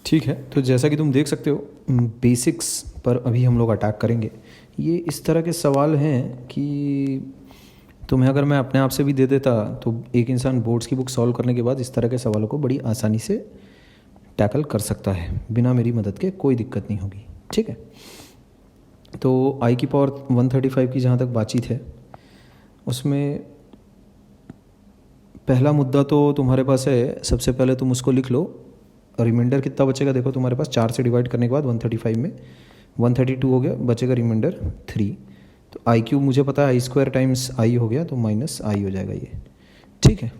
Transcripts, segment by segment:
ठीक है, तो जैसा कि तुम देख सकते हो बेसिक्स पर अभी हम लोग अटैक करेंगे। ये इस तरह के सवाल हैं कि तुम्हें अगर मैं अपने आप से भी दे देता तो एक इंसान बोर्ड्स की बुक सॉल्व करने के बाद इस तरह के सवालों को बड़ी आसानी से टैकल कर सकता है, बिना मेरी मदद के कोई दिक्कत नहीं होगी। ठीक है, तो आई की पावर 135 की जहाँ तक बातचीत है, उसमें पहला मुद्दा तो तुम्हारे पास है। सबसे पहले तुम उसको लिख लो, रिमाइंडर कितना बचेगा। देखो तुम्हारे पास 4 से डिवाइड करने के बाद 135 में 132 हो गया, बचेगा रिमाइंडर 3। तो आई क्यूब मुझे पता है, आई स्क्वायर टाइम्स आई हो गया, तो माइनस आई हो जाएगा ये। ठीक है,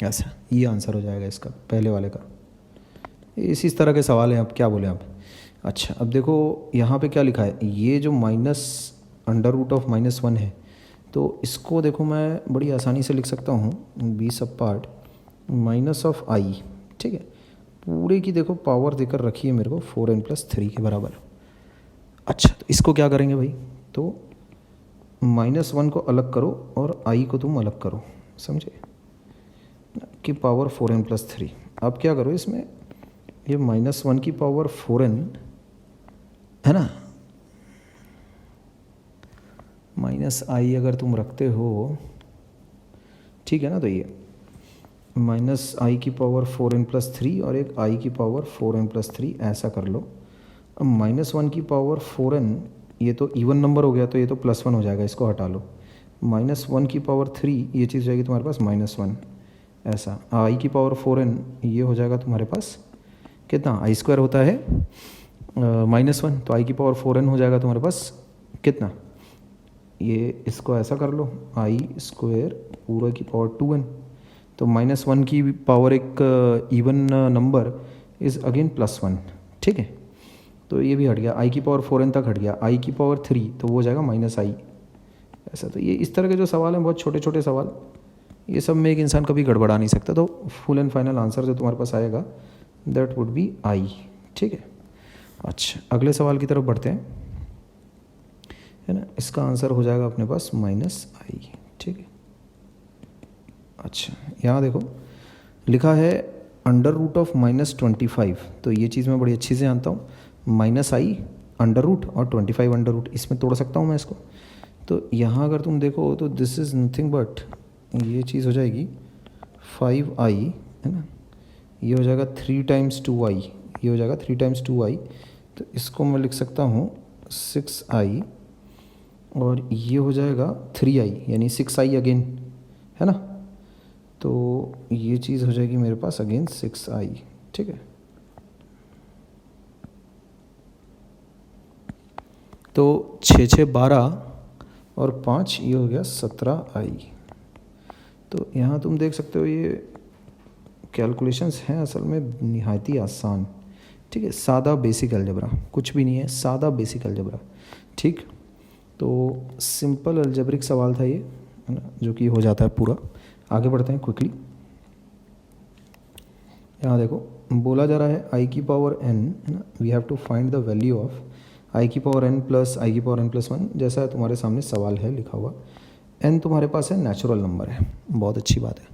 ऐसा ये आंसर हो जाएगा इसका, पहले वाले का। इसी तरह के सवाल हैं, अब क्या बोले आप। अच्छा, अब देखो यहाँ पे क्या लिखा है, ये जो माइनस अंडर रूट ऑफ -1 है, तो इसको देखो मैं बड़ी आसानी से लिख सकता हूँ बी सब पार्ट माइनस ऑफ आई। ठीक है, पूरे की देखो पावर देकर रखी है मेरे को 4n+3 के बराबर। अच्छा, तो इसको क्या करेंगे भाई, तो -1 को अलग करो और आई को तुम अलग करो, समझे, कि पावर 4n+3। अब क्या करो इसमें, ये -1 की पावर 4n है ना, माइनस आई अगर तुम रखते हो, ठीक है ना, तो ये माइनस आई की पावर 4n+3 और एक आई की पावर 4n+3 ऐसा कर लो। अब -1 की पावर 4n, ये तो इवन नंबर हो गया, तो ये तो +1 हो जाएगा, इसको हटा लो। -1 की पावर 3, ये चीज़ जाएगी तुम्हारे पास -1, ऐसा। आई की पावर 4n, ये हो जाएगा तुम्हारे पास कितना, आई स्क्वायर होता है -1, तो आई की पावर 4n हो जाएगा तुम्हारे पास कितना, ये इसको ऐसा कर लो, आई स्क्वायर पूरा की पावर 2n। तो -1 की पावर एक इवन नंबर इज़ अगेन +1। ठीक है, तो ये भी हट गया, आई की पावर 4n तक हट गया, आई की पावर 3 तो वो हो जाएगा -i, ऐसा। तो ये इस तरह के जो सवाल हैं, बहुत छोटे छोटे सवाल, ये सब में एक इंसान कभी गड़बड़ा नहीं सकता। तो फुल एंड फाइनल आंसर जो तुम्हारे पास आएगा दैट वुड बी आई। ठीक है, अच्छा अगले सवाल की तरफ बढ़ते हैं, है ना। इसका आंसर हो जाएगा अपने पास -i। ठीक है, अच्छा यहाँ देखो लिखा है अंडर रूट ऑफ -25, तो ये चीज़ मैं बड़ी अच्छी से जानता हूँ, -i अंडर रूट और 25 अंडर रूट, इसमें तोड़ सकता हूँ मैं इसको। तो यहाँ अगर तुम देखो तो दिस इज़ नथिंग बट, ये चीज़ हो जाएगी 5i, है ना, ये हो जाएगा 3 × 2i, ये हो जाएगा 3 × 2i, तो इसको मैं लिख सकता हूँ 6i, और ये हो जाएगा 3i यानी 6i अगेन, है ना। तो ये चीज़ हो जाएगी मेरे पास अगेन 6i। ठीक है, तो 6 6 12 और 5 ये हो गया 17i। तो यहाँ तुम देख सकते हो ये कैलकुलेशंस हैं असल में निहायत ही आसान। ठीक है, सादा बेसिक अलजेब्रा, कुछ भी नहीं है, सादा बेसिक अलजेब्रा। ठीक, तो सिंपल अलजेब्रिक सवाल था ये, है ना, जो कि हो जाता है पूरा। आगे बढ़ते हैं क्विकली। यहाँ देखो बोला जा रहा है आई की पावर n, है ना, we have to find the value of i की पावर n प्लस आई की पावर n+1, जैसा तुम्हारे सामने सवाल है लिखा हुआ। n तुम्हारे पास है, नेचुरल नंबर है, बहुत अच्छी बात है।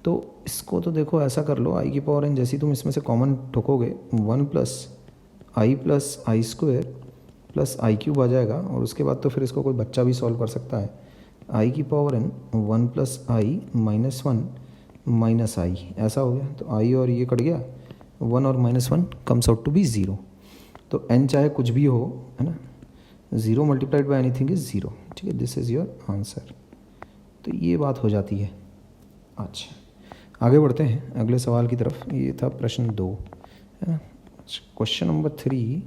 तो इसको तो देखो ऐसा कर लो, आई की पावर n जैसी तुम इसमें से कॉमन ठोकोगे 1 + i square plus i cube आ जाएगा, और उसके बाद तो फिर इसको कोई बच्चा भी सॉल्व कर सकता है। आई की पावर n 1 + i -1 -i, ऐसा हो गया। तो आई और ये कट गया, 1 और -1 कम्स आउट टू बी 0। तो n चाहे कुछ भी हो, है ना, 0 × एनीथिंग इज़ 0। ठीक है, दिस इज़ योर आंसर। तो ये बात हो जाती है। अच्छा आगे बढ़ते हैं अगले सवाल की तरफ। ये था प्रश्न 2, है ना। Question number 3।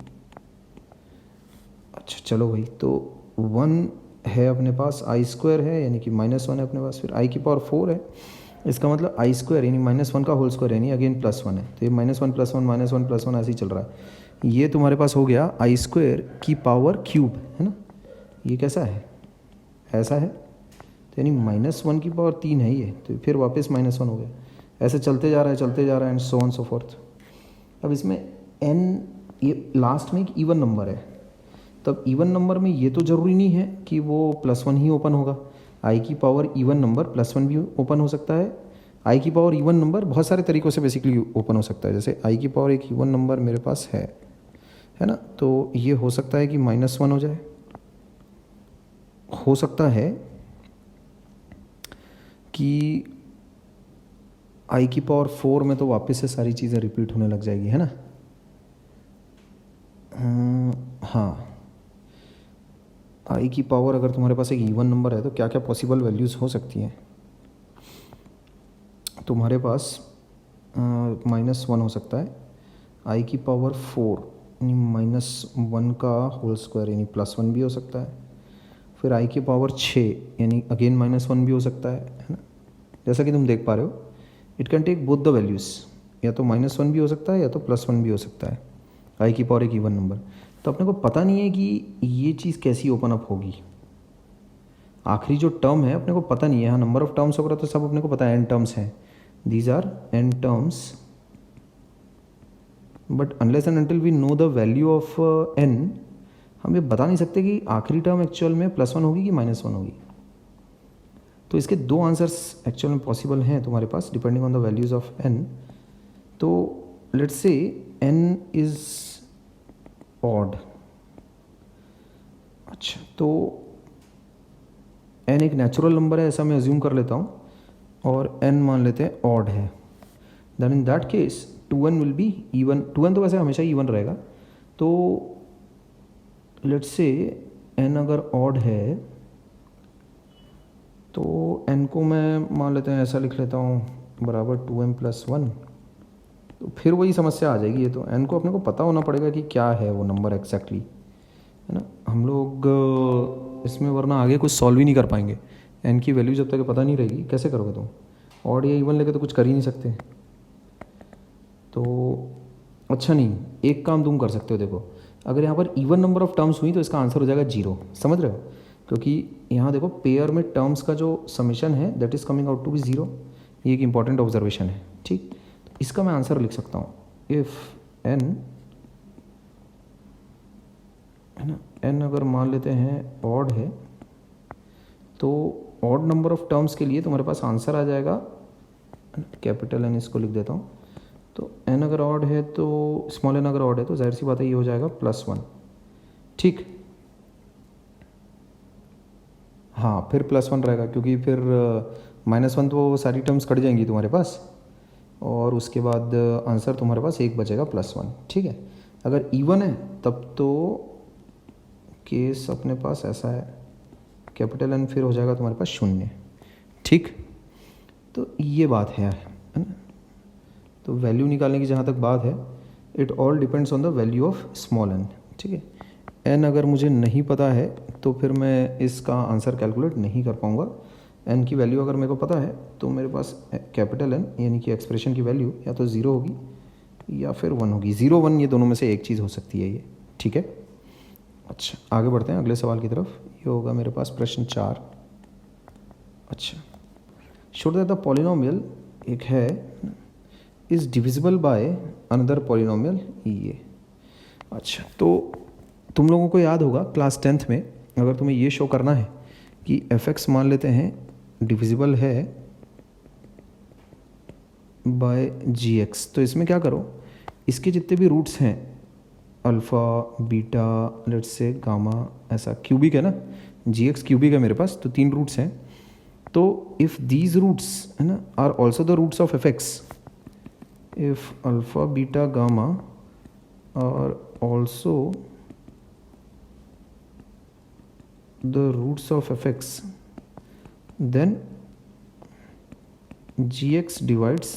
अच्छा चलो भाई, तो 1 है अपने पास, आई स्क्वायर है यानी कि -1 है अपने पास, फिर आई की पावर 4 है, इसका मतलब आई स्क्वायर यानी -1 का होल स्क्वायर यानी अगेन +1 है। तो ये -1 + 1 -1 + 1 ऐसे ही चल रहा है। ये तुम्हारे पास हो गया आई स्क्वायर की पावर क्यूब, है ना। ये कैसा है, ऐसा है, तो यानी -1 की पावर 3 है ये, तो फिर वापस -1 हो गया, ऐसे चलते जा रहा है चलते जा रहा है, and so on so fourth. अब इसमें n ये लास्ट में एक इवन नंबर है, तब इवन नंबर में ये तो ज़रूरी नहीं है कि वो +1 ही ओपन होगा। आई की पावर इवन नंबर +1 भी ओपन हो सकता है, आई की पावर इवन नंबर बहुत सारे तरीक़ों से बेसिकली ओपन हो सकता है। जैसे आई की पावर एक इवन नंबर मेरे पास है ना, तो ये हो सकता है कि -1 हो जाए, हो सकता है कि आई की पावर 4 में तो वापस से सारी चीज़ें रिपीट होने लग जाएगी, है ना। हाँ, आई की पावर अगर तुम्हारे पास एक इवन नंबर है तो क्या क्या पॉसिबल वैल्यूज़ हो सकती हैं। तुम्हारे पास -1 हो सकता है, आई की पावर 4 यानी -1 का होल स्क्वायर यानी +1 भी हो सकता है, फिर आई की पावर 6 यानी अगेन -1 भी हो सकता है ना। जैसा कि तुम देख पा रहे हो, it can take both the values, या तो -1 भी हो सकता है या तो +1 भी हो सकता है, आई की पावर एक इवन नंबर। तो अपने को पता नहीं है कि ये चीज़ कैसी ओपन अप होगी। आखिरी जो टर्म है अपने को पता नहीं है। हाँ, नंबर ऑफ टर्म्स वगैरह तो सब अपने को पता है, n टर्म्स हैं, these are n terms, but unless and until we know the value of n, हम ये बता नहीं सकते कि आखिरी टर्म एक्चुअल में +1 होगी कि -1 होगी। तो इसके दो आंसर्स एक्चुअल में पॉसिबल हैं तुम्हारे पास depending on the values of n। तो let's say n is odd. अच्छा, तो n एक नेचुरल नंबर है ऐसा मैं अज्यूम कर लेता हूँ, और n मान लेते हैं ऑड है। Then in that case 2n will be even. 2n तो वैसे हमेशा इवन रहेगा। तो लेट्स से n अगर ऑड है तो n को मैं मान लेते हैं ऐसा लिख लेता हूँ बराबर 2m+1। तो फिर वही समस्या आ जाएगी। ये तो n को अपने को पता होना पड़ेगा कि क्या है वो नंबर एग्जैक्टली, है ना। हम लोग इसमें वरना आगे कुछ सॉल्व ही नहीं कर पाएंगे। n की वैल्यू जब तक पता नहीं रहेगी कैसे करोगे तुम। ऑड या इवन लेके तो कुछ कर ही नहीं सकते। तो अच्छा नहीं, एक काम तुम कर सकते हो। देखो, अगर यहाँ पर इवन नंबर ऑफ टर्म्स हुई तो इसका आंसर हो जाएगा 0, समझ रहे हो। क्योंकि यहाँ देखो पेयर में टर्म्स का जो समेशन है that is coming out to be 0। ये एक इंपॉर्टेंट ऑब्जर्वेशन है, ठीक। तो इसका मैं आंसर लिख सकता हूँ, इफ़ n, है ना, n अगर मान लेते हैं ऑड है तो ऑड नंबर ऑफ टर्म्स के लिए तुम्हारे पास आंसर आ जाएगा, कैपिटल N इसको लिख देता हूँ। तो n अगर ऑड है तो स्मॉल n अगर ऑड है तो जाहिर सी बात है ये हो जाएगा +1, ठीक। हाँ, फिर +1 रहेगा क्योंकि फिर -1 तो सारी टर्म्स कट जाएंगी तुम्हारे पास, और उसके बाद आंसर तुम्हारे पास एक बचेगा +1, ठीक है। अगर इवन है तब तो केस अपने पास ऐसा है, कैपिटल N फिर हो जाएगा तुम्हारे पास 0, ठीक। तो ये बात है ना। तो वैल्यू निकालने की जहाँ तक बात है, it all depends on the value of small n, ठीक है। n अगर मुझे नहीं पता है तो फिर मैं इसका आंसर कैलकुलेट नहीं कर पाऊँगा। n की वैल्यू अगर मेरे को पता है तो मेरे पास कैपिटल N यानी कि एक्सप्रेशन की वैल्यू या तो 0 होगी या फिर 1 होगी। 0 1 ये दोनों में से एक चीज़ हो सकती है ये, ठीक है। अच्छा, आगे बढ़ते हैं अगले सवाल की तरफ। ये होगा मेरे पास प्रश्न 4। अच्छा, शो दैट द पॉलिनोमियल एक है is divisible by another polynomial ये। अच्छा, तो तुम लोगों को याद होगा क्लास 10th में अगर तुम्हें ये शो करना है कि fx मान लेते हैं डिविजिबल है बाय gx, तो इसमें क्या करो, इसके जितने भी रूट्स हैं alpha beta let's say gamma, ऐसा क्यूबिक है ना, gx क्यूबिक है मेरे पास, तो 3 रूट्स हैं। तो इफ़ दीज रूट्स, है ना, are also the roots of fx, if alpha beta gamma are also the roots of fx, then gx divides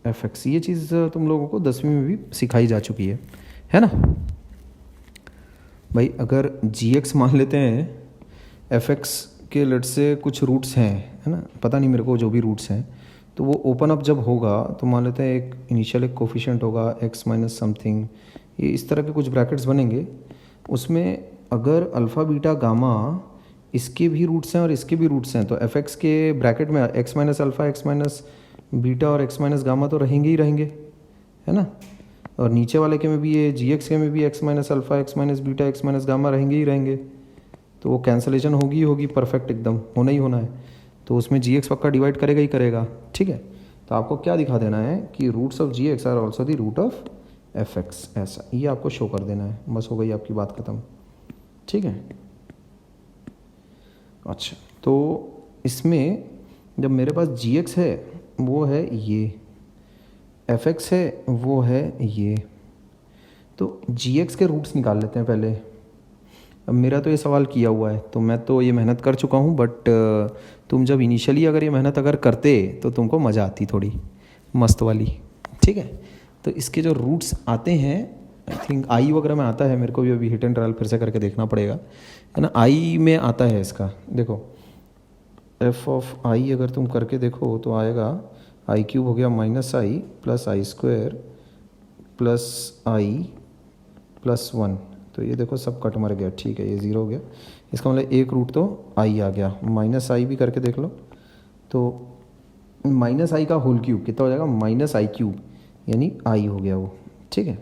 fx। ये चीज़ तुम लोगों को 10वीं में भी सिखाई जा चुकी है ना भाई। अगर gx मान लेते हैं fx के लेट से कुछ रूट्स हैं, है ना, पता नहीं मेरे को जो भी रूट्स हैं, तो वो ओपन अप जब होगा तो मान लेते हैं एक इनिशियल एक कोफिशिएंट होगा x माइनस समथिंग, ये इस तरह के कुछ ब्रैकेट्स बनेंगे। उसमें अगर अल्फ़ा बीटा गामा इसके भी रूट्स हैं और इसके भी रूट्स हैं, तो fx के ब्रैकेट में x minus alpha, x minus beta और x माइनस गामा तो रहेंगे ही रहेंगे, है ना। और नीचे वाले के में भी ये gx के में भी x minus alpha, x minus beta, x minus gamma रहेंगे ही रहेंगे। तो वो कैंसलेशन होगी ही होगी, परफेक्ट एकदम होना ही होना है। तो उसमें जी एक्स पक्का डिवाइड करेगा ही करेगा, ठीक है। तो आपको क्या दिखा देना है कि roots of ji x are also the root of f x, ऐसा ये आपको शो कर देना है, बस हो गई आपकी बात ख़त्म, ठीक है। अच्छा, तो इसमें जब मेरे पास जी एक्स है वो है ये, एफ एक्स है वो है ये, तो जी एक्स के रूट्स निकाल लेते हैं पहले। अब मेरा तो ये सवाल किया हुआ है तो मैं तो ये मेहनत कर चुका हूँ, बट तुम जब इनिशियली अगर ये मेहनत अगर करते तो तुमको मज़ा आती थोड़ी मस्त वाली, ठीक है। तो इसके जो रूट्स आते हैं, आई थिंक आई वगैरह में आता है, मेरे को भी अभी हिट एंड ट्रायल फिर से करके देखना पड़ेगा, है ना। आई में आता है इसका, देखो एफ ऑफ आई अगर तुम करके देखो तो आएगा आई क्यूब हो गया माइनस आई प्लस आई स्क्वायर प्लस आई प्लस 1, तो ये देखो सब कट मर गया, ठीक है, ये ज़ीरो हो गया। इसका मतलब एक रूट तो आई आ गया। माइनस आई भी करके देख लो, तो माइनस आई का होल क्यूब कितना हो जाएगा, माइनस आई क्यूब, यानी आई हो गया वो, ठीक है।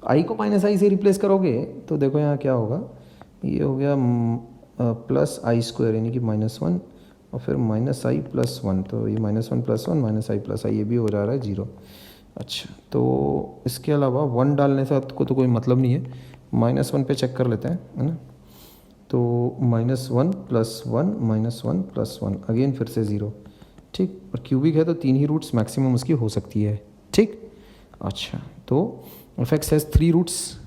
आई को माइनस आई से रिप्लेस करोगे तो देखो यहाँ क्या होगा, ये हो गया प्लस आई स्क्वायर यानी कि -1 और फिर माइनस आई प्लस 1, तो ये -1 plus 1 minus I plus i, ये भी हो जा रहा है 0। अच्छा, तो इसके अलावा 1 डालने से को तो कोई मतलब नहीं है, -1 पे चेक कर लेते हैं, है ना। तो -1 प्लस 1 -1 प्लस 1 अगेन फिर से 0, ठीक। और क्यूबिक है तो 3 ही रूट्स मैक्सिमम उसकी हो सकती है, ठीक। अच्छा, तो F X has 3 roots,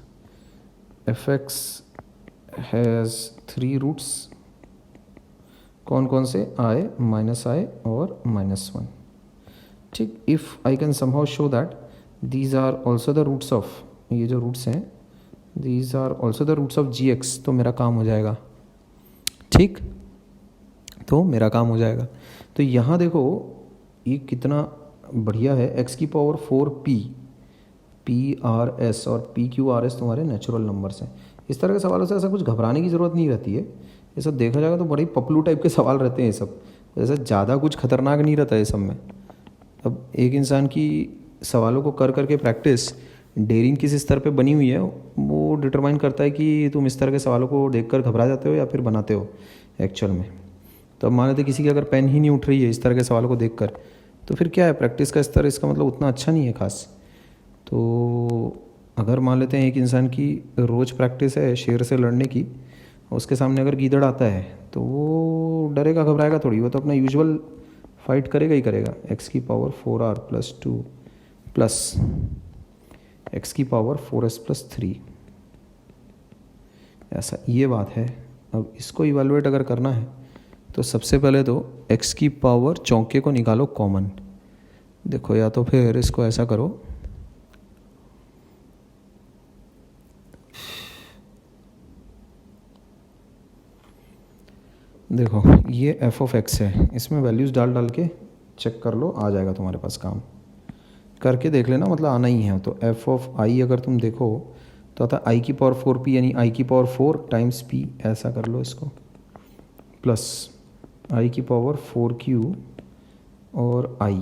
F X has 3 roots, कौन कौन से, आई माइनस आई और -1, ठीक। If I can somehow show that these are also the roots of, ये जो रूट्स हैं these are also the roots of ji X, तो मेरा काम हो जाएगा, ठीक। तो मेरा काम हो जाएगा। तो यहाँ देखो ये कितना बढ़िया है, एक्स की पावर 4 पी आर एस और पी क्यू आर एस तुम्हारे नेचुरल नंबर्स हैं। इस तरह के सवालों से ऐसा कुछ घबराने की ज़रूरत नहीं रहती है, ये सब देखा जाएगा तो बड़े पपलू टाइप के सवाल रहते हैं ये सब, जैसे ज़्यादा कुछ खतरनाक नहीं रहता है सब में। अब एक इंसान की सवालों को कर करके प्रैक्टिस डेयरिंग किस स्तर पे बनी हुई है वो डिटरमाइन करता है कि तुम इस तरह के सवालों को देखकर घबरा जाते हो या फिर बनाते हो एक्चुअल में। तो अब मान लेते किसी की अगर पेन ही नहीं उठ रही है इस तरह के सवालों को देखकर, तो फिर क्या है, प्रैक्टिस का स्तर इसका मतलब उतना अच्छा नहीं है खास। तो अगर मान लेते हैं एक इंसान की रोज़ प्रैक्टिस है शेर से लड़ने की, उसके सामने अगर गीदड़ आता है तो वो डरेगा घबराएगा थोड़ी, वो तो अपना यूजुअल फाइट करेगा ही करेगा। एक्स की power 4r plus 2 plus x की पावर 4s प्लस 3, ऐसा ये बात है। अब इसको इवेलुएट अगर करना है तो सबसे पहले तो x की पावर चौके को निकालो कॉमन, देखो या तो फिर इसको ऐसा करो, देखो ये f ऑफ x है, इसमें वैल्यूज़ डाल डाल के चेक कर लो, आ जाएगा तुम्हारे पास, काम करके देख लेना, मतलब आना ही है। तो f ऑफ i अगर तुम देखो तो आता है i की पावर 4p यानी i की पावर 4 टाइम्स p, ऐसा कर लो इसको, प्लस i की पावर 4q और i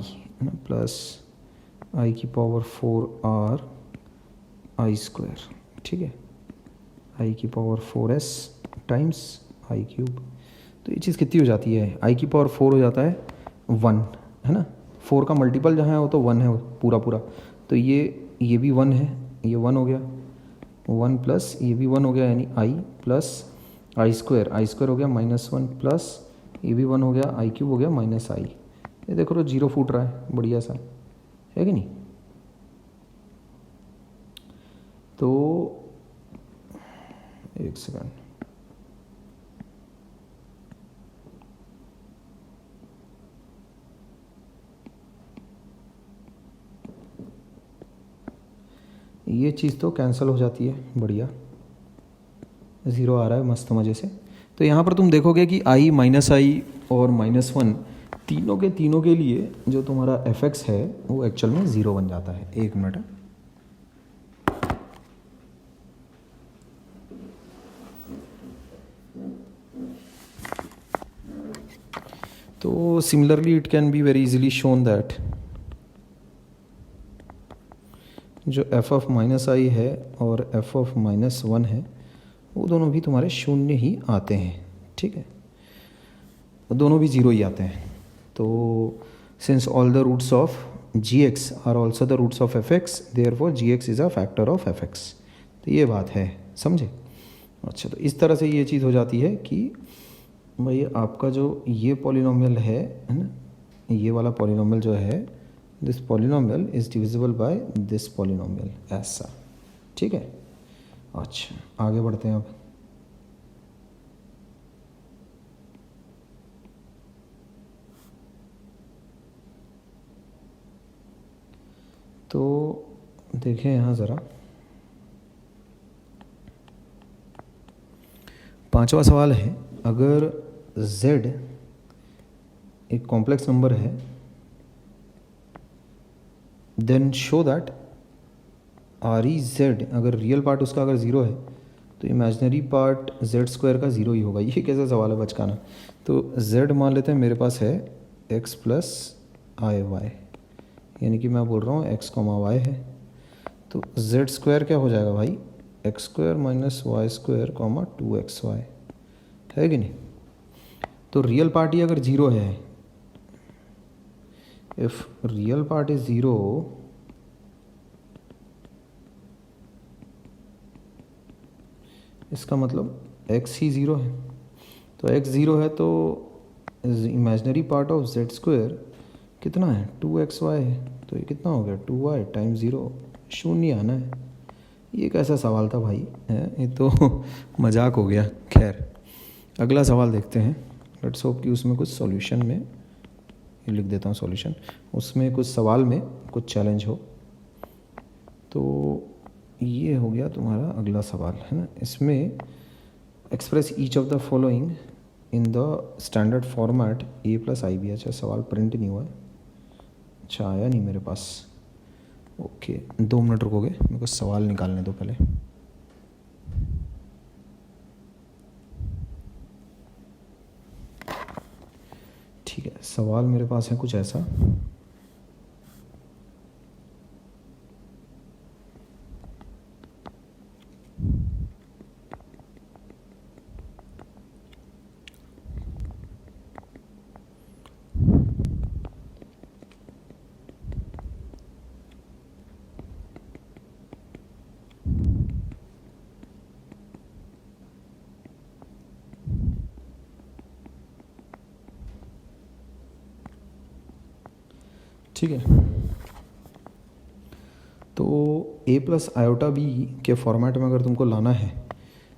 प्लस i की पावर 4r i स्क्वायर, ठीक है, i की power 4s times i cube. तो ये चीज़ कितनी हो जाती है, i की पावर 4 हो जाता है 1, है ना। 4 का मल्टीपल जहाँ है वो तो 1 है पूरा पूरा, तो ये भी 1 है, ये 1 हो गया, 1 प्लस ये भी 1 हो गया यानी i प्लस आई स्क्वायर हो गया -1 प्लस ये भी 1 हो गया, आई क्यूब हो गया -i। ये देखो तो 0 फूट रहा है, बढ़िया सा है कि नहीं। तो एक सेकंड, ये चीज़ तो कैंसिल हो जाती है, बढ़िया 0 आ रहा है मस्त मज़े से। तो यहाँ पर तुम देखोगे कि i -i और -1 तीनों के लिए जो तुम्हारा एफ एक्स है वो एक्चुअल में 0 बन जाता है। एक मिनट, तो similarly it can be very easily shown that जो f ऑफ -i है और f ऑफ -1 है वो दोनों भी तुम्हारे शून्य ही आते हैं, ठीक है, दोनों भी 0 ही आते हैं। तो since all the roots of gx are also the roots of fx, therefore gx is a factor of fx। तो ये बात है, समझे? अच्छा, तो इस तरह से ये चीज़ हो जाती है कि भाई आपका जो ये पॉलिनोमियल है ना, ये वाला पॉलिनोमियल जो है, this polynomial is divisible by this polynomial, ऐसा। ठीक है, अच्छा आगे बढ़ते हैं अब। तो देखें यहाँ ज़रा, पांचवा सवाल है, अगर z एक कॉम्प्लेक्स नंबर है, देन शो दैट REZ, अगर रियल पार्ट उसका अगर ज़ीरो है तो इमेजिनरी पार्ट z² का ज़ीरो ही होगा। ये कैसा सवाल है बचकाना। तो z मान लेते हैं मेरे पास है x प्लस IY, यानी कि मैं बोल रहा हूँ x, y है, तो z² क्या हो जाएगा भाई, x² माइनस y² 2xy, है कि नहीं? तो रियल पार्ट ही अगर ज़ीरो है, if real part is zero, इसका मतलब x ही ज़ीरो है। तो x ज़ीरो है तो इमेजिनरी पार्ट ऑफ z² कितना है, 2xy है, तो ये कितना हो गया, 2y टाइम ज़ीरो, शून्य आना है। ये कैसा सवाल था भाई, है ये तो मजाक हो गया। खैर अगला सवाल देखते हैं, लेट्स होप कि उसमें कुछ सॉल्यूशन में, ये लिख देता हूँ सॉल्यूशन, उसमें कुछ सवाल में कुछ चैलेंज हो। तो ये हो गया तुम्हारा अगला सवाल, है ना। इसमें express each of the following in the standard format a plus IB। अच्छा सवाल प्रिंट नहीं हुआ है, अच्छा आया नहीं मेरे पास, ओके 2 मिनट रुकोगे, मेरे को सवाल निकालने दो पहले। ठीक है, सवाल मेरे पास है कुछ ऐसा, ठीक है। तो a प्लस आयोटा b के फॉर्मेट में अगर तुमको लाना है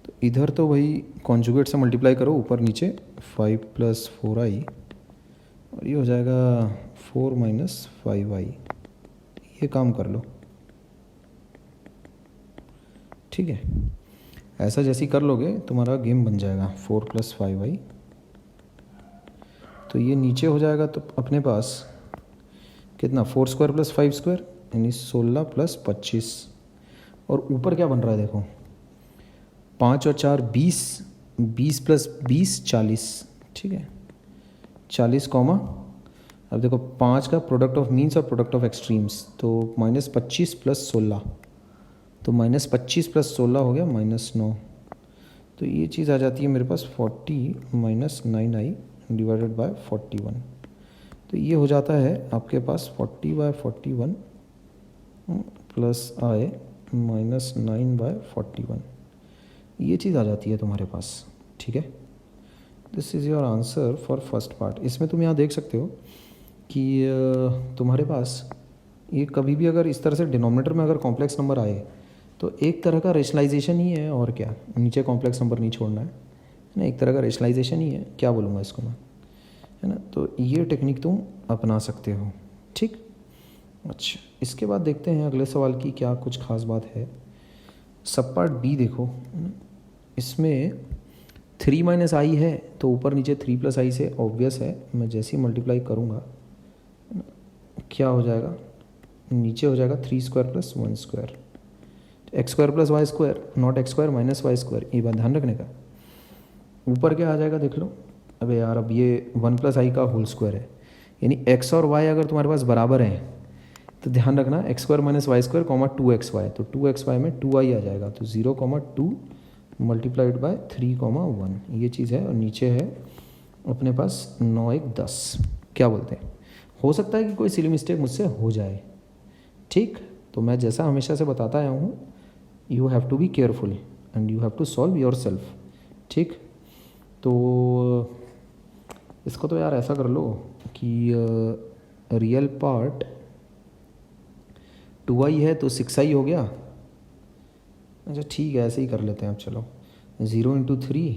तो इधर तो वही कॉन्जुगेट से मल्टीप्लाई करो ऊपर नीचे, 5 प्लस 4i, और ये हो जाएगा 4 माइनस 5i, ये काम कर लो। ठीक है, ऐसा जैसे ही कर लोगे तुम्हारा गेम बन जाएगा, 4 प्लस 5i, तो ये नीचे हो जाएगा तो अपने पास कितना, 4² प्लस 5² यानी 16 प्लस 25, और ऊपर क्या बन रहा है देखो, 5 और 4 20, 20 प्लस 20 40। ठीक है, 40 कॉमा, अब देखो 5 का प्रोडक्ट ऑफ मीन्स और प्रोडक्ट ऑफ एक्सट्रीम्स, तो -25 प्लस 16, तो -25 प्लस 16 हो गया -9, तो ये चीज़ आ जाती है मेरे पास 40 माइनस 9i डिवाइडेड बाय 41, तो ये हो जाता है आपके पास 40/41 प्लस i माइनस 9/41, ये चीज़ आ जाती है तुम्हारे पास। ठीक है, this is your answer for first part. इसमें तुम यहाँ देख सकते हो कि तुम्हारे पास ये कभी भी अगर इस तरह से डिनोमिनेटर में अगर कॉम्प्लेक्स नंबर आए तो एक तरह का रेशनलाइजेशन ही है, और क्या, नीचे कॉम्प्लेक्स नंबर नहीं छोड़ना है ना, एक तरह का रेशनलाइजेशन ही है, क्या बोलूँगा इसको मैं, है ना। तो ये टेक्निक तुम अपना सकते हो। ठीक, अच्छा इसके बाद देखते हैं अगले सवाल की क्या कुछ खास बात है। सब पार्ट बी देखो, इसमें 3 माइनस आई है तो ऊपर नीचे 3 प्लस आई से ऑब्वियस है, मैं जैसे ही मल्टीप्लाई करूँगा क्या हो जाएगा, नीचे हो जाएगा 3² plus 1², x² plus y², not x² minus y², ये बात ध्यान रखने का। ऊपर क्या आ जाएगा देख लो, अबे यार अब ये 1 प्लस आई का होल स्क्वायर है, यानी x और y अगर तुम्हारे पास बराबर हैं तो ध्यान रखना x² माइनस y² 2xy, तो 2xy में 2i आ जाएगा, तो 0,2 मल्टीप्लाइड बाय 3,1, ये चीज़ है। और नीचे है अपने पास 9 1 10, क्या बोलते हैं। हो सकता है कि कोई सिली मिस्टेक मुझसे हो जाए, ठीक। तो मैं जैसा हमेशा से बताता आया हूँ, you have to be careful and you have to solve yourself, ठीक। तो इसको तो यार ऐसा कर लो कि रियल पार्ट 2i है तो 6i हो गया। अच्छा ठीक है, ऐसे ही कर लेते हैं अब। चलो 0 इंटू 3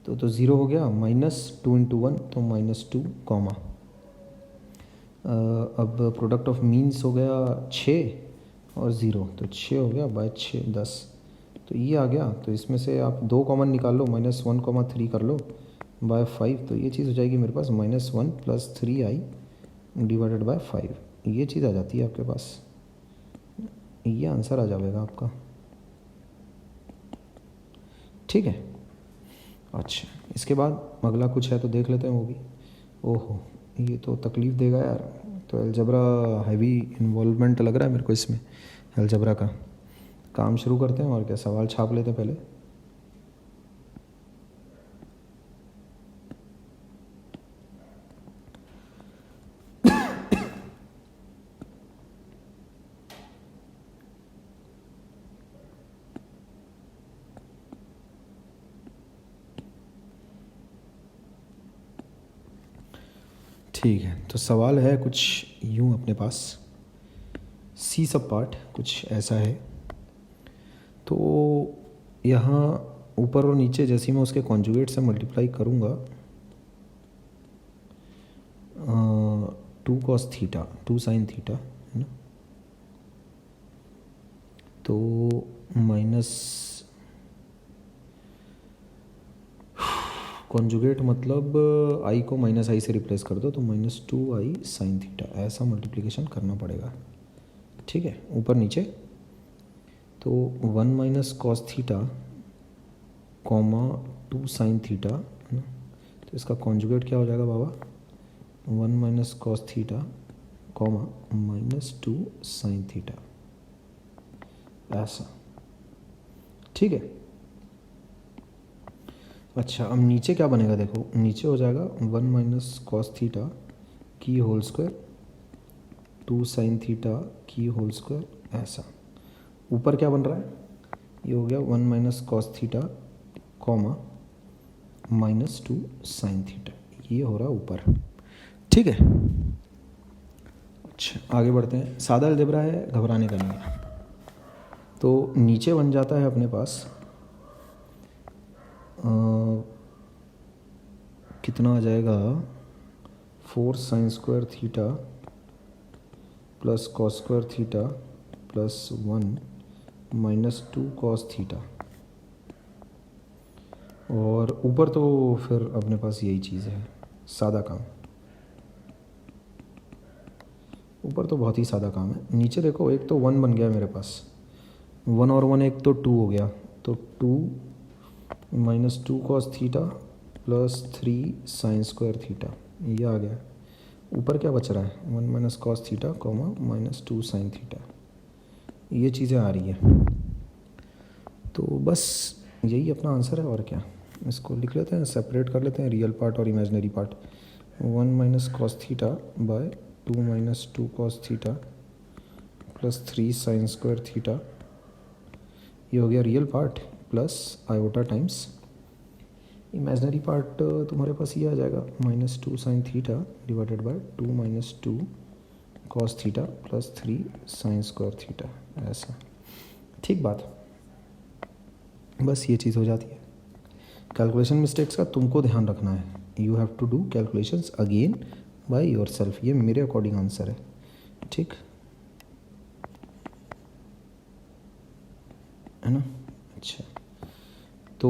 तो 0 हो गया, -2 इंटू 1 तो -2 कॉमा। अब प्रोडक्ट ऑफ मीन्स हो गया 6 और 0 तो 6 हो गया, बाय 6 10, तो ये आ गया। तो इसमें से आप 2 कॉमन निकाल लो, -1,3 कर लो बाय 5, तो ये चीज़ हो जाएगी मेरे पास -1 + 3i डिवाइडेड बाय 5। ये चीज़ आ जाती है आपके पास, ये आंसर आ जाएगा आपका, ठीक है। अच्छा इसके बाद अगला कुछ है तो देख लेते हैं वो भी। ओहो ये तो तकलीफ़ देगा यार, तो अलजबरा हैवी इन्वॉल्वमेंट लग रहा है मेरे को इसमें, अलजबरा का काम शुरू करते हैं और क्या, सवाल छाप लेते हैं पहले। ठीक है, तो सवाल है कुछ यूँ अपने पास, सी सब पार्ट कुछ ऐसा है। तो यहाँ ऊपर और नीचे जैसे ही मैं उसके कॉन्जुगेट से मल्टीप्लाई करूँगा, 2 cos थीटा 2 sin थीटा है ना, तो माइनस कॉन्जुगेट मतलब आई को -i से रिप्लेस कर दो, तो -2i sin थीटा, ऐसा मल्टीप्लिकेशन करना पड़ेगा, ठीक है, ऊपर नीचे। तो 1 - cos theta comma 2 sin theta है ना, तो इसका कॉन्जुगेट क्या हो जाएगा बाबा, 1 - cos theta comma -2 sin theta, ऐसा, ठीक है। अच्छा अब नीचे क्या बनेगा, देखो नीचे हो जाएगा 1 - cos थीटा की होल स्क्वायर 2 sin थीटा की होल स्क्वायर, ऐसा। ऊपर क्या बन रहा है, ये हो गया 1 - cos theta comma -2 sin theta, ये हो रहा ऊपर, ठीक है। अच्छा आगे बढ़ते हैं, सादा अलजेब्रा है, घबराने का नहीं है। तो नीचे बन जाता है अपने पास कितना आ जाएगा, 4 sin square theta plus cos square theta plus 1 -2 cos theta, और ऊपर तो फिर अपने पास यही चीज़ है, सादा काम। ऊपर तो बहुत ही सादा काम है। नीचे देखो एक तो 1 बन गया मेरे पास, 1 और 1 एक तो 2 हो गया, तो 2 -2 cos theta plus 3 sin square theta, ये आ गया। ऊपर क्या बच रहा है, 1 - cos theta comma -2 sin theta, ये चीज़ें आ रही है। तो बस यही अपना आंसर है, और क्या। इसको लिख लेते हैं, सेपरेट कर लेते हैं रियल पार्ट और imaginary part. 1 - cos theta by 2 - 2 cos theta plus 3 sin square theta, ये हो गया real part, plus iota times imaginary part तुम्हारे पास ये आ जाएगा, -2 sin theta divided by 2 - 2 cos theta plus 3 sin square theta, ऐसा, ठीक बात। बस ये चीज़ हो जाती है। कैलकुलेशन मिस्टेक्स का तुमको ध्यान रखना है, you have to do calculations again by yourself, ये मेरे अकॉर्डिंग आंसर है, ठीक है ना। अच्छा तो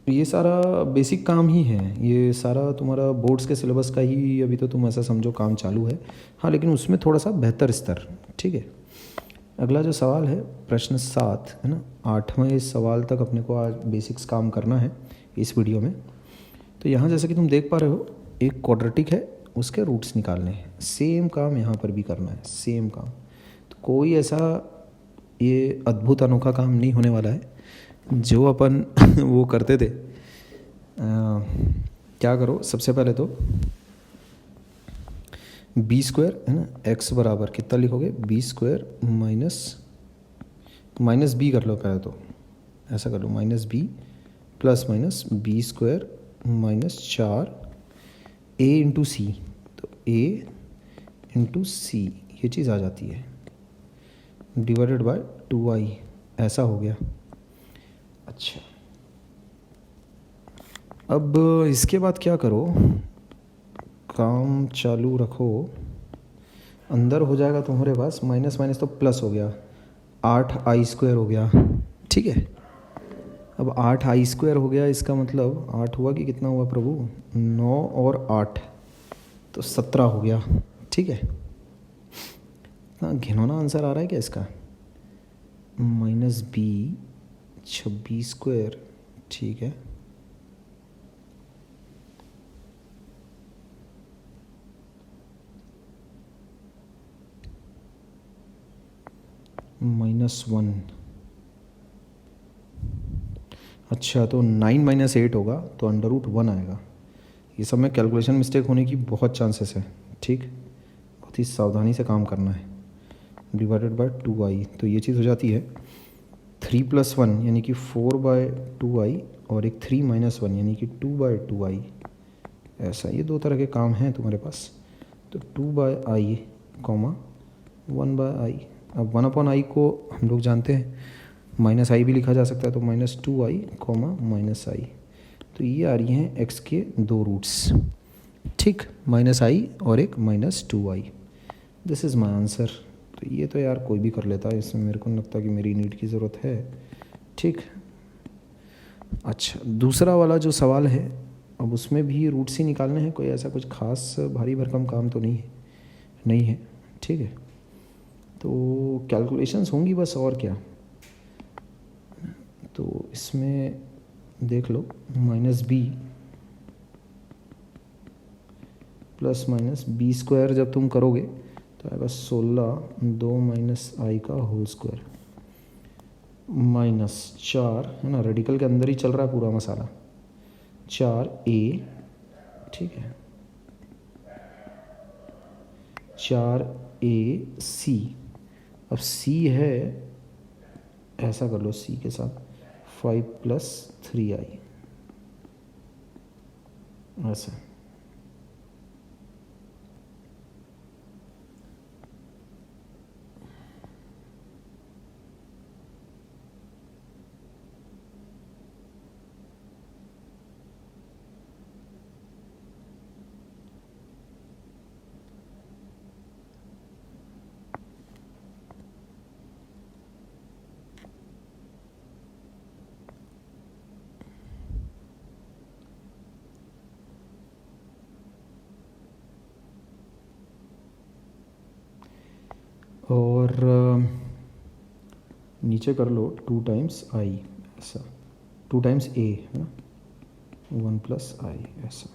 ये सारा बेसिक काम ही है, ये सारा तुम्हारा बोर्ड्स के सिलेबस का ही अभी तो तुम ऐसा समझो काम चालू है, हाँ, लेकिन उसमें थोड़ा सा बेहतर स्तर, ठीक है। अगला जो सवाल है प्रश्न 7 है ना, 8वें सवाल तक अपने को आज बेसिक्स काम करना है इस वीडियो में। तो यहाँ जैसे कि तुम देख पा रहे हो एक क्वाड्रेटिक है, उसके रूट्स निकालने हैं, सेम काम यहाँ पर भी करना है, सेम काम। तो कोई ऐसा ये अद्भुत अनोखा काम नहीं होने वाला है जो अपन वो करते थे। क्या करो, सबसे पहले तो बी स्क्वायर है ना, एक्स बराबर कितना लिखोगे, बी स्क्वायर माइनस बी कर लो पहले तो, ऐसा कर लो minus b plus minus b square minus 4 a into c, तो ए इंटू सी ये चीज़ आ जाती है डिवाइडेड बाय 2i, ऐसा हो गया। अच्छा, अब इसके बाद क्या करो, काम चालू रखो, अंदर हो जाएगा तुम्हारे पास माइनस माइनस तो प्लस हो गया, 8i² हो गया, ठीक है। अब 8i² हो गया, इसका मतलब 8 हुआ कि कितना हुआ प्रभु, 9 और 8 तो 17 हो गया, ठीक है। इतना घिनौना आंसर आ रहा है क्या इसका, माइनस बी 26², ठीक है। -1, अच्छा तो 9 - 8 होगा तो √1 आएगा। ये सब में कैलकुलेशन मिस्टेक होने की बहुत चांसेस है, ठीक, बहुत ही सावधानी से काम करना है। डिवाइडेड बाय 2i, तो ये चीज़ हो जाती है 3 + 1 यानी कि 4/2i, और एक 3 - 1 यानी कि 2/2i, ऐसा ये दो तरह के काम हैं तुम्हारे पास। तो 2/i, 1/i। अब 1/i को हम लोग जानते हैं -i भी लिखा जा सकता है, तो -2i, -i, तो ये आ रही हैं x के दो रूट्स, ठीक, -i और एक -2i। This is my answer. तो ये तो यार कोई भी कर लेता है, इसमें मेरे को नहीं लगता कि मेरी नीट की ज़रूरत है, ठीक। अच्छा, दूसरा वाला जो सवाल है, अब उसमें भी रूट्स ही निकालने हैं, कोई ऐसा कुछ खास भारी भरकम काम तो नहीं है, ठीक है। तो कैलकुलेशंस होंगी बस, और क्या। तो इसमें देख लो, -b प्लस माइनस b² जब तुम करोगे तो आएगा 16, 2 - i का होल स्क्वायर, -4 है ना, रेडिकल के अंदर ही चल रहा है पूरा मसाला, 4a, ठीक है, 4ac। अब c है, ऐसा कर लो, c के साथ 5 + 3i, ऐसा। और नीचे कर लो 2 × i, ऐसा, 2 × a है ना, 1 + i, ऐसा।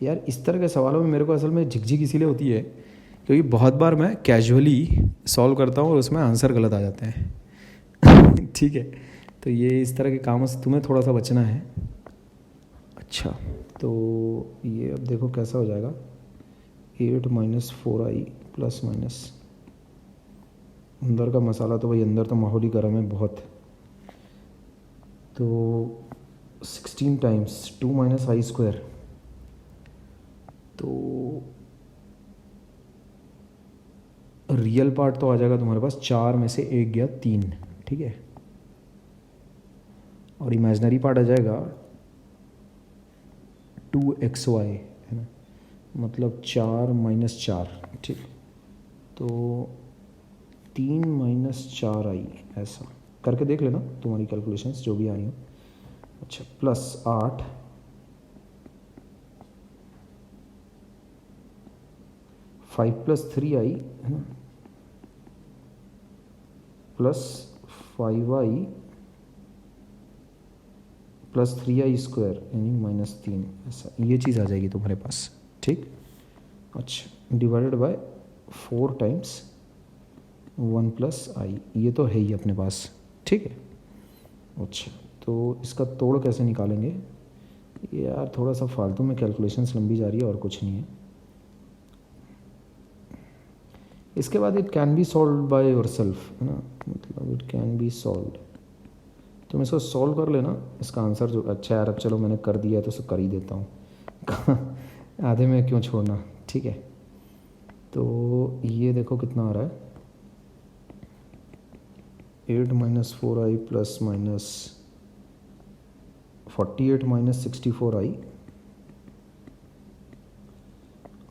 यार इस तरह के सवालों में मेरे को असल में झिकझिक इसीलिए होती है क्योंकि बहुत बार मैं कैजुअली सॉल्व करता हूँ और उसमें आंसर गलत आ जाते हैं ठीक है, तो ये इस तरह के कामों से तुम्हें थोड़ा सा बचना है। अच्छा, तो ये अब देखो कैसा हो जाएगा, 8 - 4i प्लस माइनस, अंदर का मसाला तो भाई अंदर तो माहौल ही गर्म है बहुत, तो 16 टाइम्स 2 - i², तो रियल पार्ट तो आ जाएगा तुम्हारे पास 4 में से 1 गया 3, ठीक है, और इमेजिनरी पार्ट आ जाएगा 2xy, है ना, मतलब 4 - 4, ठीक, तो 3 - 4i, ऐसा करके देख लेना तुम्हारी कैलकुलेशंस जो भी आ रही हो। अच्छा, +8 5 + 3i, है ना, +5i + 3i² यानी -3, ऐसा ये चीज़ आ जाएगी तुम्हारे पास, ठीक। अच्छा, डिवाइडेड बाय 4 टाइम्स 1 + i, ये तो है ही अपने पास, ठीक है। अच्छा, तो इसका तोड़ कैसे निकालेंगे, ये यार थोड़ा सा फालतू में कैलकुलेशंस लंबी जा रही है और कुछ नहीं है। इसके बाद it can be solve by your self, है ना, मतलब इट कैन बी सॉल्व। तुम इसको सॉल्व कर लेना, इसका आंसर जो अच्छा यार अब चलो मैंने कर दिया है तो उसको कर ही देता हूँ आधे में क्यों छोड़ना, ठीक है। तो ये देखो कितना आ रहा है, 8 - 4i प्लस माइनस 48 - 64i,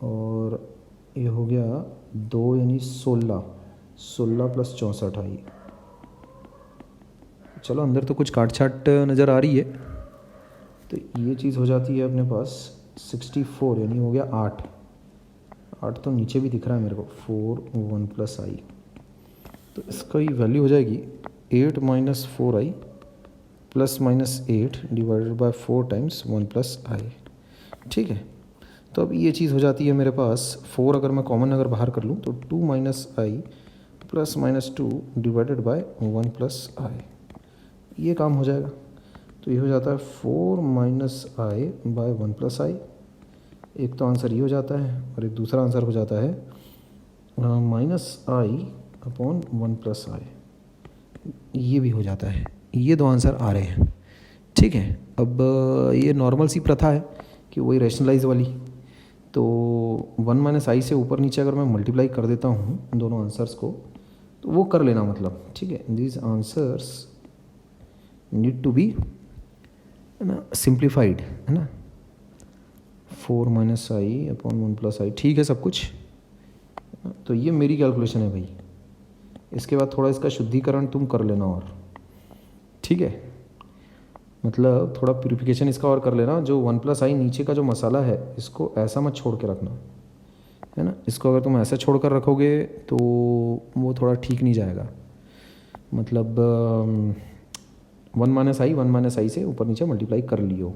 और ये हो गया 2 यानी 16 प्लस 64i। चलो अंदर तो कुछ काट छाट नज़र आ रही है, तो ये चीज़ हो जाती है अपने पास 64 यानी हो गया 8 तो नीचे भी दिख रहा है मेरे को, 4 1 प्लस आई, तो इसका ही वैल्यू हो जाएगी 8 - 4i plus minus 8 divided by 4 times 1 plus i, ठीक है। तो अब ये चीज़ हो जाती है मेरे पास 4 अगर मैं कॉमन अगर बाहर कर लूँ तो 2 - i plus minus 2 divided by 1 plus i, ये काम हो जाएगा। तो ये हो जाता है 4 - i बाय 1 प्लस आई, एक तो आंसर ये हो जाता है, और एक दूसरा आंसर हो जाता है -i अपॉन 1 प्लस आई, ये भी हो जाता है। ये दो आंसर आ रहे हैं, ठीक है। अब ये नॉर्मल सी प्रथा है कि वही रैशनलाइज वाली, तो 1 - i से ऊपर नीचे अगर मैं मल्टीप्लाई कर देता हूँ दोनों आंसर्स को, तो वो कर लेना मतलब, ठीक है। These answers need to be, है ना, सिंप्लीफाइड, है ना, 4 - i अपॉन 1 प्लस आई, ठीक है सब कुछ। तो ये मेरी कैलकुलेशन है भाई, इसके बाद थोड़ा इसका शुद्धिकरण तुम कर लेना और, ठीक है, मतलब थोड़ा प्यूरिफिकेशन इसका और कर लेना। जो 1 प्लस आई नीचे का जो मसाला है इसको ऐसा मत छोड़ के रखना, है ना, इसको अगर तुम ऐसा छोड़ कर रखोगे तो वो थोड़ा ठीक नहीं जाएगा। मतलब 1 - i से ऊपर नीचे मल्टीप्लाई कर लियो,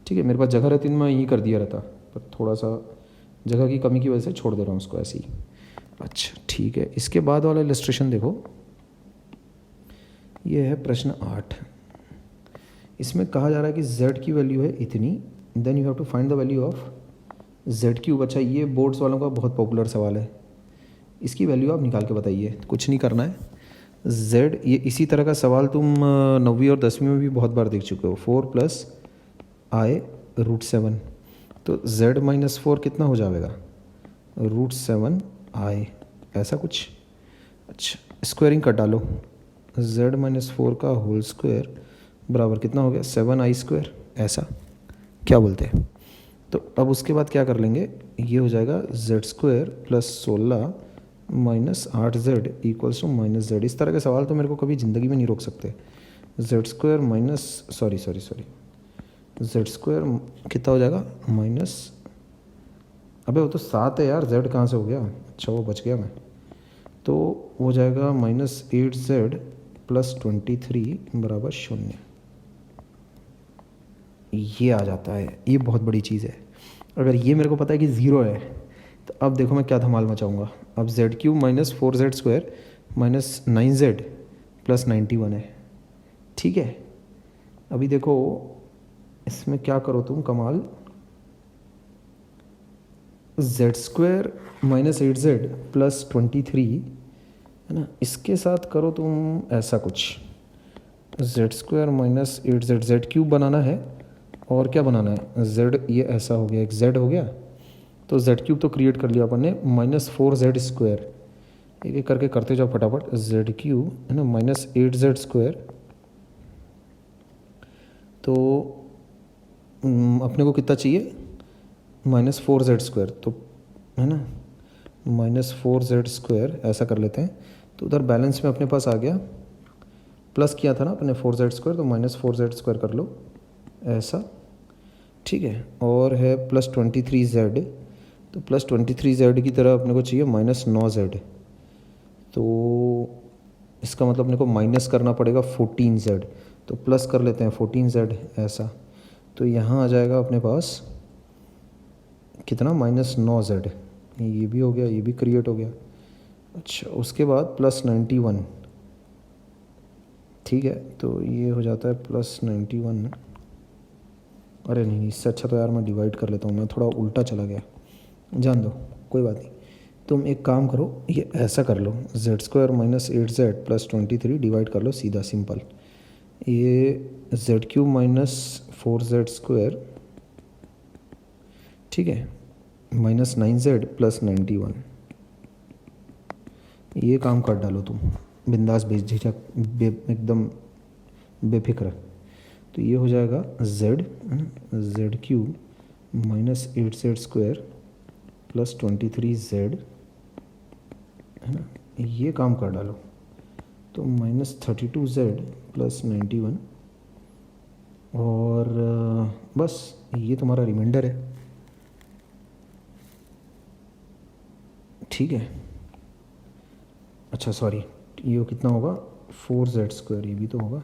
ठीक है। मेरे पास जगह रहती तो मैं यही कर दिया रहता, पर थोड़ा सा जगह की कमी की वजह से छोड़ दे रहा हूँ उसको ऐसे ही। अच्छा ठीक है, इसके बाद वाला इलस्ट्रेशन देखो, ये है प्रश्न 8। इसमें कहा जा रहा है कि z की वैल्यू है इतनी, then you have to find the value of z3। अच्छा ये बोर्ड्स वालों का बहुत पॉपुलर सवाल है, इसकी वैल्यू आप निकाल के बताइए, कुछ नहीं करना है। z, ये इसी तरह का सवाल तुम 9वीं और 10वीं में भी बहुत बार देख चुके हो। 4 + i √7, तो z - 4 कितना हो जाएगा, √7i, ऐसा कुछ। अच्छा स्क्वायरिंग कर डालो, z - 4 का होल स्क्वायर बराबर कितना हो गया, 7i², ऐसा क्या बोलते हैं। तो अब उसके बाद क्या कर लेंगे, ये हो जाएगा z² + 16 - 8z equals to -z। इस तरह के सवाल तो मेरे को कभी ज़िंदगी में नहीं रोक सकते। z² माइनस सॉरी z² कितना हो जाएगा माइनस, अबे वो तो 7 है यार, z कहाँ से हो गया, अच्छा वो बच गया मैं। तो हो जाएगा -8z + 23 बराबर 0, ये आ जाता है। ये बहुत बड़ी चीज़ है, अगर ये मेरे को पता है कि 0 है तो अब देखो मैं क्या धमाल मचाऊंगा। अब z³ - 4z² - 9z + 91 है, ठीक है। अभी देखो इसमें क्या करो तुम कमाल, z² - 8z + 23, है ना, इसके साथ करो तुम ऐसा कुछ, z² - 8z, z³ बनाना है और क्या बनाना है, z, ये ऐसा हो गया, एक z हो गया, तो z³ तो क्रिएट कर लिया अपन ने, -4z², एक एक करके करते जाओ फटाफट, z³ है ना, -8z², तो अपने को कितना चाहिए, -4z², तो है ना, -4z², ऐसा कर लेते हैं। तो उधर बैलेंस में अपने पास आ गया, प्लस किया था ना अपने 4z², तो -4z² कर लो ऐसा, ठीक है। और है +23z, तो +23z की तरह अपने को चाहिए -9z, तो इसका मतलब अपने को माइनस करना पड़ेगा 14z, तो प्लस कर लेते हैं 14z ऐसा, तो यहाँ आ जाएगा अपने पास कितना, -9z, ये भी हो गया, ये भी क्रिएट हो गया। अच्छा उसके बाद +91, ठीक है, तो ये हो जाता है +91, अरे नहीं इससे अच्छा तो यार मैं डिवाइड कर लेता हूँ, मैं थोड़ा उल्टा चला गया, जान दो कोई बात नहीं। तुम एक काम करो, ये ऐसा कर लो, z square minus 8z plus 23 divide कर लो सीधा सिंपल। ये Z cube minus 4z square, ठीक है, माइनस 9z प्लस 91, ये काम कर डालो तुम बिंदास बेझिझक एकदम बेफिक्र। तो ये हो जाएगा Z cube minus 8z square plus 23z, है ना, ये काम कर डालो। तो माइनस 32z प्लस 91, और बस ये तुम्हारा रिमाइंडर है, ठीक है। अच्छा सॉरी, ये कितना होगा 4z स्क्वायर, ये भी तो होगा,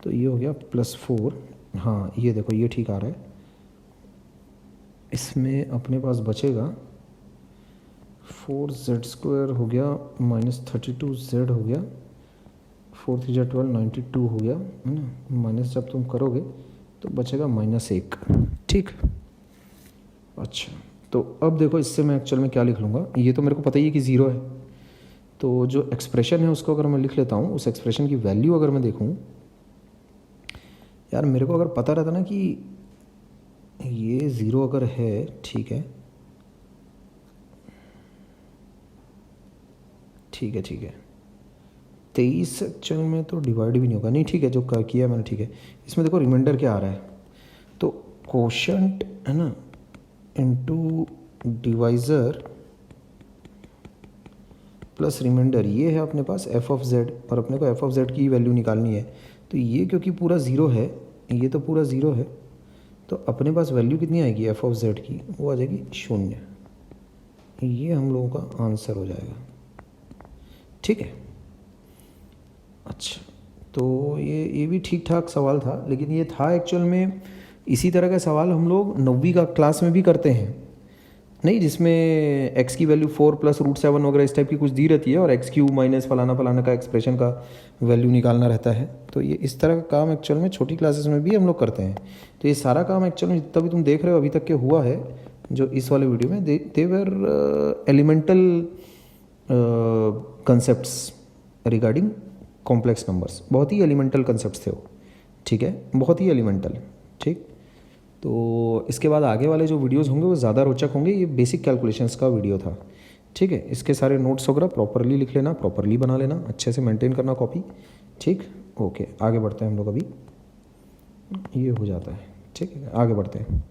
तो ये हो गया प्लस 4। हाँ ये देखो ये ठीक आ रहा है। इसमें अपने पास बचेगा 4z स्क्वायर हो गया माइनस 32z हो गया, 4 3 12 92 हो गया, है ना, माइनस जब तुम करोगे तो बचेगा -1, ठीक। अच्छा तो अब देखो इससे मैं एक्चुअल में क्या लिख लूँगा, ये तो मेरे को पता ही है कि 0 है, तो जो एक्सप्रेशन है उसको अगर मैं लिख लेता हूँ, उस एक्सप्रेशन की वैल्यू अगर मैं देखूँ, यार मेरे को अगर पता रहता ना कि ये 0 अगर है, ठीक है ठीक है ठीक है, 23 एक्चुअल में तो डिवाइड भी नहीं होगा, नहीं ठीक है, जो किया मैंने ठीक है। इसमें देखो रिमाइंडर क्या आ रहा है, तो कोशेंट है ना इनटू डिवाइज़र प्लस रिमाइंडर, ये है अपने पास f ऑफ z, और अपने को f ऑफ z की वैल्यू निकालनी है। तो ये क्योंकि पूरा 0 है, ये तो पूरा 0 है, तो अपने पास वैल्यू कितनी आएगी f ऑफ z की, वो आ जाएगी 0। ये हम लोगों का आंसर हो जाएगा, ठीक है। अच्छा तो ये भी ठीक ठाक सवाल था, लेकिन ये था एक्चुअल में इसी तरह का सवाल हम लोग 9वीं का क्लास में भी करते हैं, नहीं, जिसमें x की वैल्यू 4 प्लस √7 वगैरह इस टाइप की कुछ दी रहती है, और एक्स क्यू माइनस फलाना फलाना का एक्सप्रेशन का वैल्यू निकालना रहता है। तो ये इस तरह का काम एक्चुअल में छोटी क्लासेस में भी हम लोग करते हैं। तो ये सारा काम एक्चुअल में जितना भी तुम देख रहे हो अभी तक के हुआ है जो इस वाले वीडियो में, they were elemental concepts regarding complex numbers, बहुत ही एलिमेंटल कंसेप्ट्स थे वो, ठीक है, बहुत ही एलिमेंटल, ठीक। तो इसके बाद आगे वाले जो वीडियोस होंगे वो ज़्यादा रोचक होंगे, ये बेसिक कैलकुलेशंस का वीडियो था, ठीक है। इसके सारे नोट्स वगैरह प्रॉपरली लिख लेना, प्रॉपरली बना लेना, अच्छे से मेंटेन करना कॉपी, ठीक। ओके आगे बढ़ते हैं हम लोग, अभी ये हो जाता है, ठीक है, आगे बढ़ते हैं।